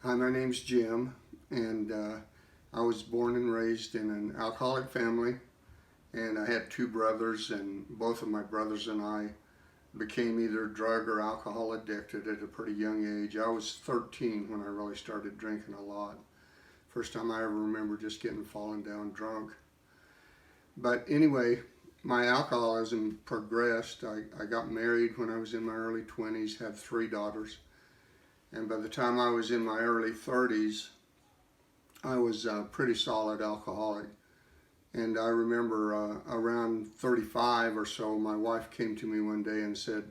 Hi, my name's Jim, and I was born and raised in an alcoholic family, and I had two brothers, and both of my brothers and I became either drug or alcohol addicted at a pretty young age. I was 13 when I really started drinking a lot. First time I ever remember just falling down drunk. But anyway, my alcoholism progressed. I got married when I was in my early 20s, had three daughters. And by the time I was in my early 30s, I was a pretty solid alcoholic. And I remember around 35 or so, my wife came to me one day and said,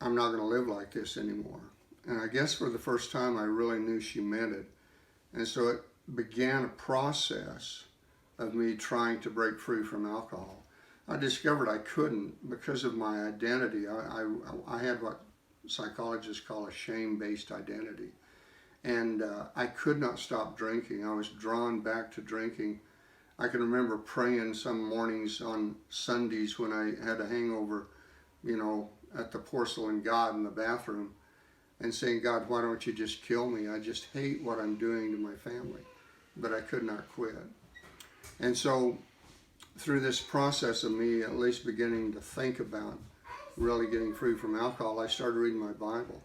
"I'm not going to live like this anymore." And I guess for the first time, I really knew she meant it. And so it began a process of me trying to break free from alcohol. I discovered I couldn't because of my identity. I had what psychologists call a shame-based identity. And I could not stop drinking. I was drawn back to drinking. I can remember praying some mornings on Sundays when I had a hangover, at the porcelain god in the bathroom, and saying, "God, why don't you just kill me? I just hate what I'm doing to my family." But I could not quit. And so through this process of me at least beginning to think about really getting free from alcohol, I started reading my Bible.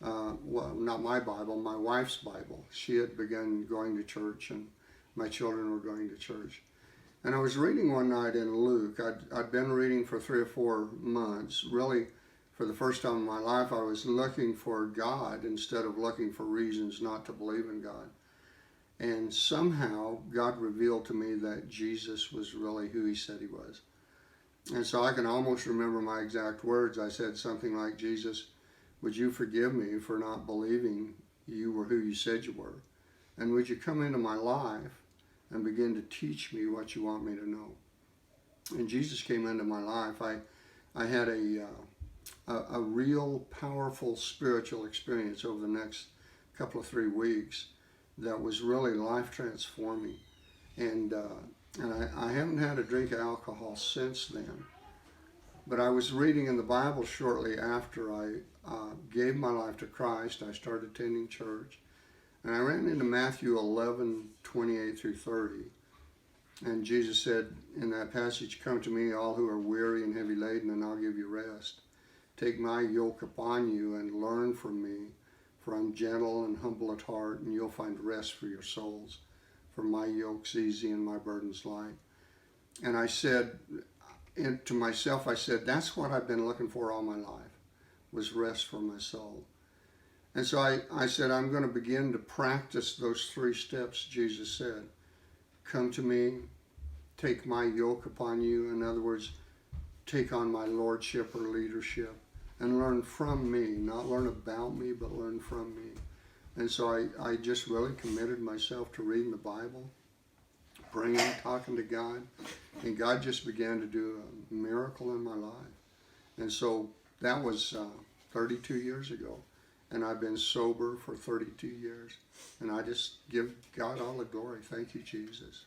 Well, not my Bible, my wife's Bible. She had begun going to church, and my children were going to church. And I was reading one night in Luke. I'd been reading for 3 or 4 months. Really, for the first time in my life, I was looking for God instead of looking for reasons not to believe in God. And somehow, God revealed to me that Jesus was really who he said he was. And so I can almost remember my exact words. I said something like, "Jesus, would you forgive me for not believing you were who you said you were? And would you come into my life and begin to teach me what you want me to know?" And Jesus came into my life. I had a real powerful spiritual experience over the next couple of 3 weeks that was really life transforming. And I haven't had a drink of alcohol since then. But I was reading in the Bible shortly after I gave my life to Christ. I started attending church. And I ran into Matthew 11:28 through 30. And Jesus said in that passage, "Come to me, all who are weary and heavy laden, and I'll give you rest. Take my yoke upon you and learn from me, for I'm gentle and humble at heart, and you'll find rest for your souls. For my yoke's easy and my burden's light." And I said, and to myself, I said, that's what I've been looking for all my life, was rest for my soul. And so I said, I'm going to begin to practice those 3 steps Jesus said. Come to me, take my yoke upon you. In other words, take on my lordship or leadership and learn from me, not learn about me, but learn from me. And so I just really committed myself to reading the Bible, praying, talking to God, and God just began to do a miracle in my life. And so that was 32 years ago, and I've been sober for 32 years, and I just give God all the glory. Thank you, Jesus.